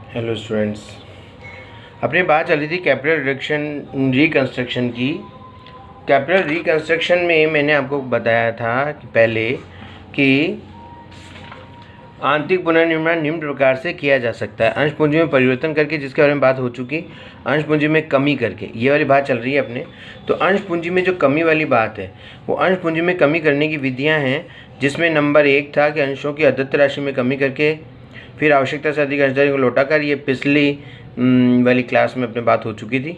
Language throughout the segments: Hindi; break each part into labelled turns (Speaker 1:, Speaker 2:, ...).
Speaker 1: हेलो स्टूडेंट्स, अपनी बात चल रही थी कैपिटल रिडक्शन रिकंस्ट्रक्शन की। कैपिटल रिकंस्ट्रक्शन में मैंने आपको बताया था कि पहले कि आंतरिक पुनर्निर्माण निम्न प्रकार से किया जा सकता है। अंश पूंजी में परिवर्तन करके, जिसके बारे में बात हो चुकी, अंश पूंजी में कमी करके, ये वाली बात चल रही है अपने। तो अंश पूंजी में जो कमी वाली बात है, वो अंश पूंजी में कमी करने की विधियां हैं, जिसमें नंबर 1 था कि अंशों की अद्यत्य राशि में कमी करके फिर आवश्यकता से अधिक अंशधारियों को लौटाकर, ये पिछली वाली क्लास में अपने बात हो चुकी थी।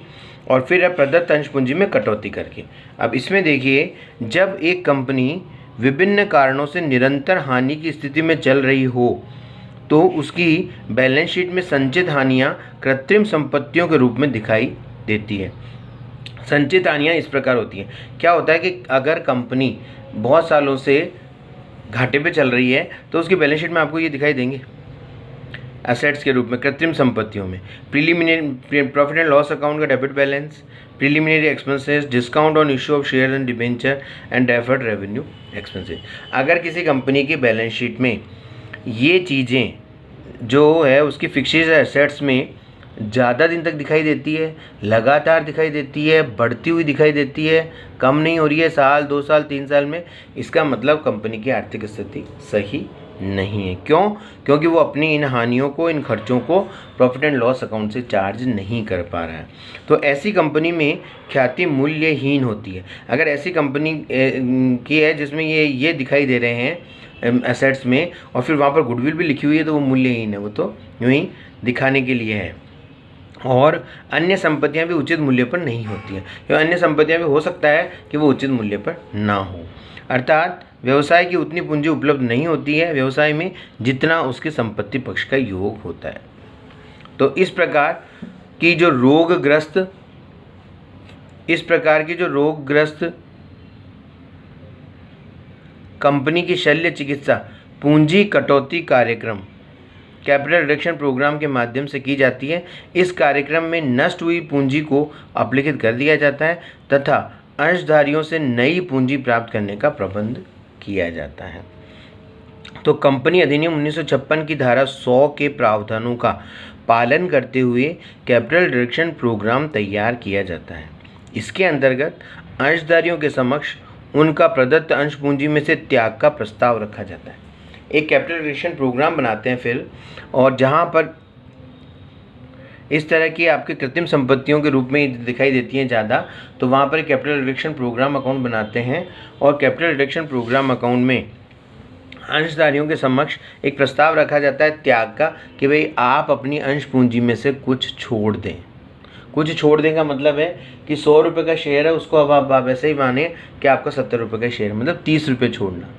Speaker 1: और फिर अब प्रदत्त अंश पूंजी में कटौती करके। अब इसमें देखिए, जब एक कंपनी विभिन्न कारणों से निरंतर हानि की स्थिति में चल रही हो, तो उसकी बैलेंस शीट में संचित हानियां कृत्रिम संपत्तियों के रूप में दिखाई देती है। संचित हानियां इस प्रकार होती हैं। क्या होता है कि अगर कंपनी बहुत सालों से घाटे पे चल रही है, तो उसकी बैलेंस शीट में आपको ये दिखाई देंगे एसेट्स के रूप में, कृत्रिम संपत्तियों में। Preliminary profit and loss account का debit balance, preliminary expenses, discount on issue of share and debenture and deferred revenue expenses. अगर किसी कंपनी की बैलेंस शीट में ये चीज़ें जो है उसकी फिक्स्ड एसेट्स में ज़्यादा दिन तक दिखाई देती है, लगातार दिखाई देती है, बढ़ती हुई दिखाई देती है, कम नहीं हो रही है साल 2 साल 3 साल में, इसका मतलब कंपनी की आर्थिक स्थिति सही नहीं है। क्यों? क्योंकि वो अपनी इन हानियों को, इन खर्चों को प्रॉफिट एंड लॉस अकाउंट से चार्ज नहीं कर पा रहा है। तो ऐसी कंपनी में ख्याति मूल्यहीन होती है। अगर ऐसी कंपनी की है जिसमें ये दिखाई दे रहे हैं एसेट्स में, और फिर वहाँ पर गुडविल भी लिखी हुई है, तो वो मूल्यहीन है। वो तो यूँ ही दिखाने के लिए है। और अन्य संपत्तियां भी उचित मूल्य पर नहीं होती हैं। तो अन्य संपत्तियां भी हो सकता है कि वो उचित मूल्य पर ना हो, अर्थात व्यवसाय की उतनी पूंजी उपलब्ध नहीं होती है व्यवसाय में जितना उसके संपत्ति पक्ष का योग होता है। तो इस प्रकार की जो रोगग्रस्त कंपनी की शल्य चिकित्सा पूंजी कटौती कार्यक्रम, कैपिटल रिडक्शन प्रोग्राम के माध्यम से की जाती है। इस कार्यक्रम में नष्ट हुई पूंजी को अपलिखित कर दिया जाता है तथा अंशधारियों से नई पूंजी प्राप्त करने का प्रबंध किया जाता है। तो कंपनी अधिनियम 1956 की धारा 100 के प्रावधानों का पालन करते हुए कैपिटल रिडक्शन प्रोग्राम तैयार किया जाता है। इसके अंतर्गत अंशधारियों के समक्ष उनका प्रदत्त अंश पूंजी में से त्याग का प्रस्ताव रखा जाता है। एक कैपिटल रिडक्शन प्रोग्राम बनाते हैं फिर, और जहाँ पर इस तरह की आपकी कृत्रिम संपत्तियों के रूप में दिखाई देती हैं ज़्यादा, तो वहाँ पर कैपिटल रिडक्शन प्रोग्राम अकाउंट बनाते हैं। और कैपिटल रिडक्शन प्रोग्राम अकाउंट में अंशधारियों के समक्ष एक प्रस्ताव रखा जाता है त्याग का, कि भाई आप अपनी अंश पूंजी में से कुछ छोड़ दें। कुछ छोड़ दें का मतलब है कि 100 रुपये का शेयर है, उसको अब आप ऐसे ही माने कि आपका 70 रुपये का शेयर, मतलब 30 रुपये छोड़ना।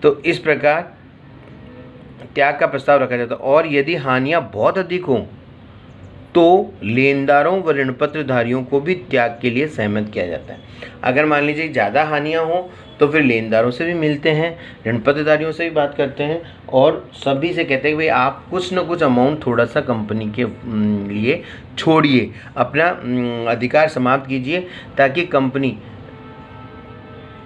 Speaker 1: तो इस प्रकार त्याग का प्रस्ताव रखा जाता है। और यदि हानियां बहुत अधिक हों तो लेनदारों व ऋणपत्रधारियों को भी त्याग के लिए सहमत किया जाता है। अगर मान लीजिए ज़्यादा हानियां हों तो फिर लेनदारों से भी मिलते हैं, ऋणपत्रधारियों से भी बात करते हैं, और सभी से कहते हैं कि भाई आप कुछ न कुछ अमाउंट थोड़ा सा कंपनी के लिए छोड़िए, अपना अधिकार समाप्त कीजिए, ताकि कंपनी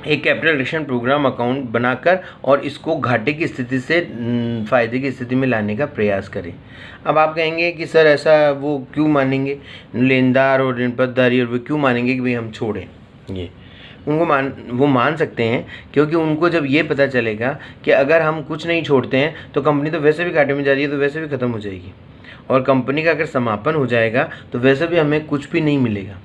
Speaker 1: एक कैपिटल रिडक्शन प्रोग्राम अकाउंट बनाकर और इसको घाटे की स्थिति से फ़ायदे की स्थिति में लाने का प्रयास करें। अब आप कहेंगे कि सर ऐसा वो क्यों मानेंगे, लेनदार और ऋणपत्रधारी, और वो क्यों मानेंगे कि भाई हम छोड़ें ये? वो मान सकते हैं, क्योंकि उनको जब ये पता चलेगा कि अगर हम कुछ नहीं छोड़ते हैं तो कंपनी तो वैसे भी घाटे में जा रही है, तो वैसे भी ख़त्म हो जाएगी, और कंपनी का अगर समापन हो जाएगा तो वैसे भी हमें कुछ भी नहीं मिलेगा,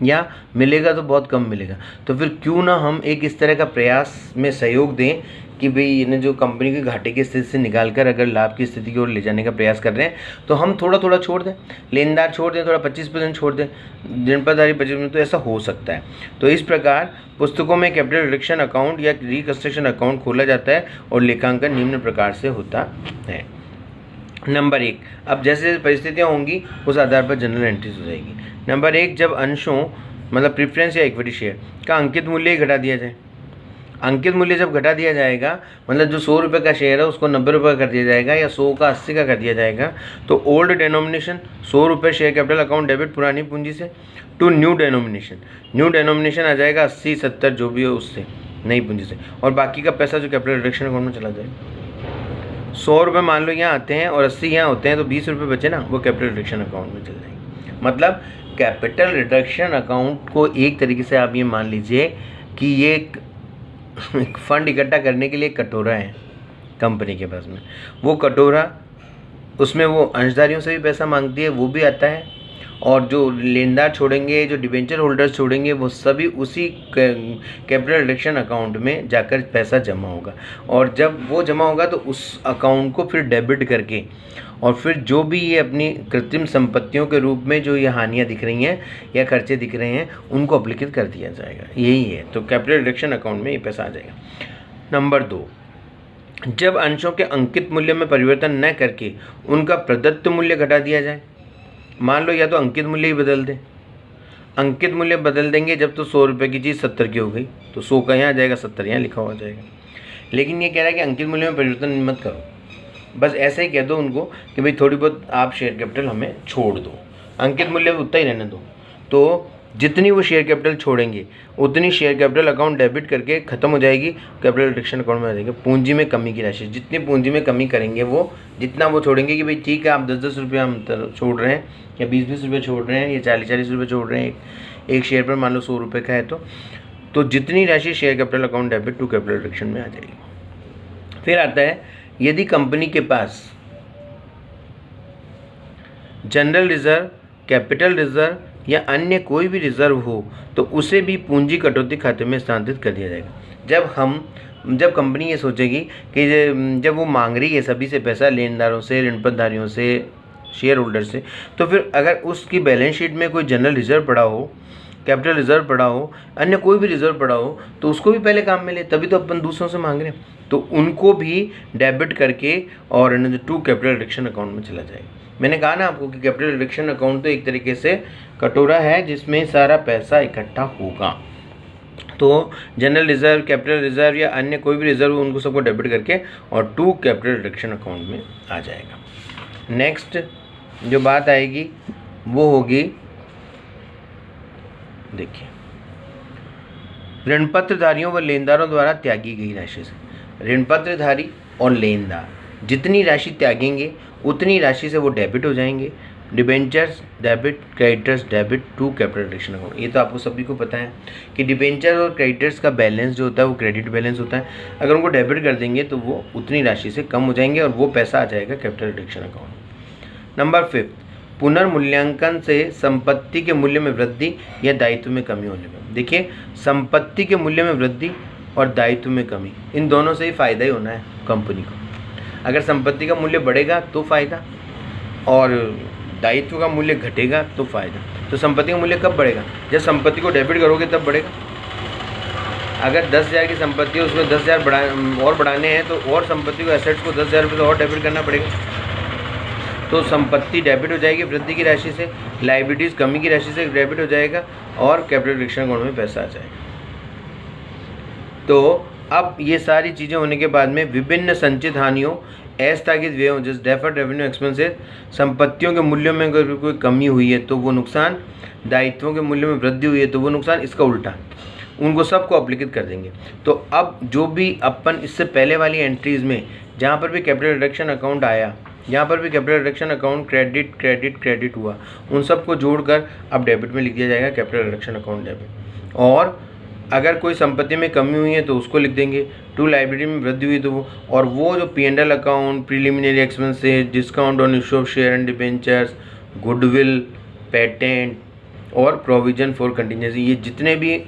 Speaker 1: या मिलेगा तो बहुत कम मिलेगा। तो फिर क्यों ना हम एक इस तरह का प्रयास में सहयोग दें कि भाई इन्हें जो कंपनी की घाटे की स्थिति से निकालकर अगर लाभ की स्थिति की ओर ले जाने का प्रयास कर रहे हैं, तो हम थोड़ा थोड़ा छोड़ दें, लेनदार छोड़ दें, थोड़ा 25% छोड़ दें, ऋणपत्रधारी 25%, तो ऐसा हो सकता है। तो इस प्रकार पुस्तकों में कैपिटल रिडक्शन अकाउंट या रिकंस्ट्रक्शन अकाउंट खोला जाता है, और लेखांकन निम्न प्रकार से होता है। नंबर 1, अब जैसे परिस्थितियाँ होंगी उस आधार पर जनरल एंट्रीज हो जाएगी। नंबर 1, जब अंशों मतलब प्रेफरेंस या इक्विटी शेयर का अंकित मूल्य घटा दिया जाए। अंकित मूल्य जब घटा दिया जाएगा, मतलब जो 100 रुपये का शेयर है उसको 90 रुपये कर दिया जाएगा, या 100 का 80 का कर दिया जाएगा। तो ओल्ड डेनोमिनेशन 100 रुपये शेयर कैपिटल अकाउंट डेबिट पुरानी पूंजी से, टू न्यू डेनोमिनेशन आ जाएगा 80 70 जो भी हो उससे, नई पूंजी से, और बाकी का पैसा जो कैपिटल रिडक्शन अकाउंट में चला जाएगा। 100 रुपये मान लो यहाँ आते हैं और 80 यहाँ होते हैं, तो 20 रुपये बचे ना, वो कैपिटल रिडक्शन अकाउंट में चल जाएंगे। मतलब कैपिटल रिडक्शन अकाउंट को एक तरीके से आप ये मान लीजिए कि ये एक फंड इकट्ठा करने के लिए कटोरा है कंपनी के पास में। वो कटोरा, उसमें वो अंशधारियों से भी पैसा मांगती है, वो भी आता है, और जो लेनदार छोड़ेंगे, जो डिबेंचर होल्डर्स छोड़ेंगे, वो सभी उसी कैपिटल रिडक्शन अकाउंट में जाकर पैसा जमा होगा। और जब वो जमा होगा तो उस अकाउंट को फिर डेबिट करके, और फिर जो भी ये अपनी कृत्रिम संपत्तियों के रूप में जो ये हानियाँ दिख रही हैं या खर्चे दिख रहे हैं, उनको अप्लिकेट कर दिया जाएगा। यही है, तो कैपिटल रिडक्शन अकाउंट में ये पैसा आ जाएगा। नंबर 2, जब अंशों के अंकित मूल्य में परिवर्तन न करके उनका प्रदत्त मूल्य घटा दिया जाए। मान लो या तो अंकित मूल्य ही बदल दें, अंकित मूल्य बदल देंगे जब तो 100 रुपये की चीज़ 70 की हो गई, तो 100 का यहाँ आ जाएगा, 70 यहाँ लिखा हुआ जाएगा। लेकिन ये कह रहा है कि अंकित मूल्य में परिवर्तन मत करो, बस ऐसे ही कह दो उनको कि भाई थोड़ी बहुत आप शेयर कैपिटल हमें छोड़ दो, अंकित मूल्य उतना ही रहने दो। तो जितनी वो शेयर कैपिटल छोड़ेंगे उतनी शेयर कैपिटल अकाउंट डेबिट करके ख़त्म हो जाएगी, कैपिटल रिडक्शन अकाउंट में आ जाएगी। पूंजी में कमी की राशि, जितनी पूंजी में कमी करेंगे वो, जितना वो छोड़ेंगे कि भाई ठीक है आप 10-10 रुपये हम छोड़ रहे हैं, या 20-20 रुपये छोड़ रहे हैं, या 40-40 रुपये छोड़ रहे हैं, एक शेयर पर मान लो 100 रुपये का है, तो जितनी राशि share capital account debit to capital reduction में आ जाएगी। फिर आता है, यदि कंपनी के पास जनरल रिजर्व, कैपिटल रिजर्व या अन्य कोई भी रिजर्व हो तो उसे भी पूंजी कटौती खाते में स्थानांतरित कर दिया जाएगा। जब कंपनी ये सोचेगी कि जब वो मांग रही है सभी से पैसा, लेनदारों से, ऋणपतधारियों से, शेयर होल्डर से, तो फिर अगर उसकी बैलेंस शीट में कोई जनरल रिजर्व पड़ा हो, कैपिटल रिजर्व पड़ा हो, अन्य कोई भी रिजर्व पड़ा हो, तो उसको भी पहले काम मिले, तभी तो अपन दूसरों से मांग रहे हैं, तो उनको भी डेबिट करके और टू कैपिटल रिडक्शन अकाउंट में चला जाएगा। मैंने कहा ना आपको कि कैपिटल रिडक्शन अकाउंट तो एक तरीके से कटोरा है जिसमें सारा पैसा इकट्ठा होगा। तो जनरल रिजर्व, कैपिटल रिजर्व या अन्य कोई भी रिजर्व, उनको सबको डेबिट करके और टू कैपिटल रिडक्शन अकाउंट में आ जाएगा। नेक्स्ट जो बात आएगी वो होगी, देखिए, ऋणपत्रधारियों व लेनदारों द्वारा त्यागी गई राशि से। ऋणपत्रधारी और लेनदार जितनी राशि त्यागेंगे उतनी राशि से वो डेबिट हो जाएंगे। Debentures debit, creditors debit to capital reduction account. ये तो आपको सभी को पता है कि डिबेंचर और क्रेडिटर्स का बैलेंस जो होता है वो क्रेडिट बैलेंस होता है। अगर उनको डेबिट कर देंगे तो वो उतनी राशि से कम हो जाएंगे और वो पैसा आ जाएगा कैपिटल रिडक्शन अकाउंट। नंबर 5, पुनर्मूल्यांकन से संपत्ति के मूल्य में वृद्धि या दायित्व में कमी होने पर। देखिए, संपत्ति के मूल्य में वृद्धि और दायित्व में कमी, इन दोनों से ही फ़ायदा ही होना है कंपनी को। अगर संपत्ति का मूल्य बढ़ेगा तो फ़ायदा और दायित्व का मूल्य घटेगा तो फ़ायदा। तो संपत्ति का मूल्य कब बढ़ेगा? जब संपत्ति को डेबिट करोगे तब बढ़ेगा। अगर 10,000 की संपत्ति है उसमें 10,000 और बढ़ाने हैं तो और संपत्ति को, एसेट्स को 10,000 रुपये से और डेबिट करना पड़ेगा। तो संपत्ति डेबिट हो जाएगी वृद्धि की राशि से, लायबिलिटीज़ कमी की राशि से डेबिट हो जाएगा और कैपिटल रिडक्शन अकाउंट में पैसा आ जाएगा। तो अब ये सारी चीज़ें होने के बाद में विभिन्न संचित हानियों, अस्थगित व्ययों जैसे डेफर्ड रेवेन्यू एक्सपेंसेस, संपत्तियों के मूल्यों में अगर कोई कमी हुई है तो वो नुकसान, दायित्वों के मूल्य में वृद्धि हुई है तो वो नुकसान, इसका उल्टा, उनको सबको अप्लिकेट कर देंगे। तो अब जो भी अपन इससे पहले वाली एंट्रीज़ में जहाँ पर भी कैपिटल रिडक्शन अकाउंट आया, यहाँ पर भी capital reduction account credit credit credit हुआ, उन सबको जोड़कर अब डेबिट में लिख दिया जाएगा कैपिटल रिडक्शन अकाउंट डेबिट। और अगर कोई संपत्ति में कमी हुई है तो उसको लिख देंगे, टू लायबिलिटी में वृद्धि हुई तो वो, और वो जो P&L account, preliminary expenses, discount on issue of share and debentures, goodwill, patent और प्रोविजन फॉर कंटिजेंसी, ये जितने भी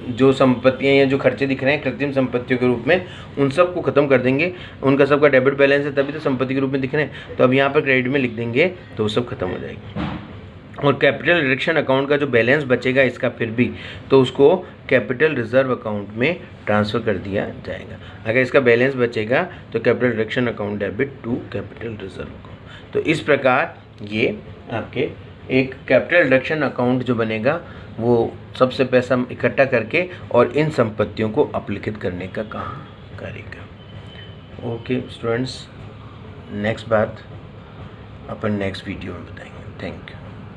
Speaker 1: जो संपत्तियाँ या जो खर्चे दिख रहे हैं कृत्रिम संपत्तियों के रूप में, उन सब को ख़त्म कर देंगे। उनका सबका डेबिट बैलेंस है तभी तो संपत्ति के रूप में दिख रहे हैं, तो अब यहाँ पर क्रेडिट में लिख देंगे तो वो सब खत्म हो जाएगी। और कैपिटल रिडक्शन अकाउंट का जो बैलेंस बचेगा इसका फिर भी, तो उसको कैपिटल रिजर्व अकाउंट में ट्रांसफ़र कर दिया जाएगा। अगर इसका बैलेंस बचेगा तो capital reduction account debit to capital reserve account. तो इस प्रकार ये आपके एक कैपिटल रिडक्शन अकाउंट जो बनेगा वो सबसे पैसा इकट्ठा करके और इन संपत्तियों को अपलिखित करने का काम करेगा। ओके स्टूडेंट्स, नेक्स्ट बात अपन नेक्स्ट वीडियो में बताएंगे। Thank you.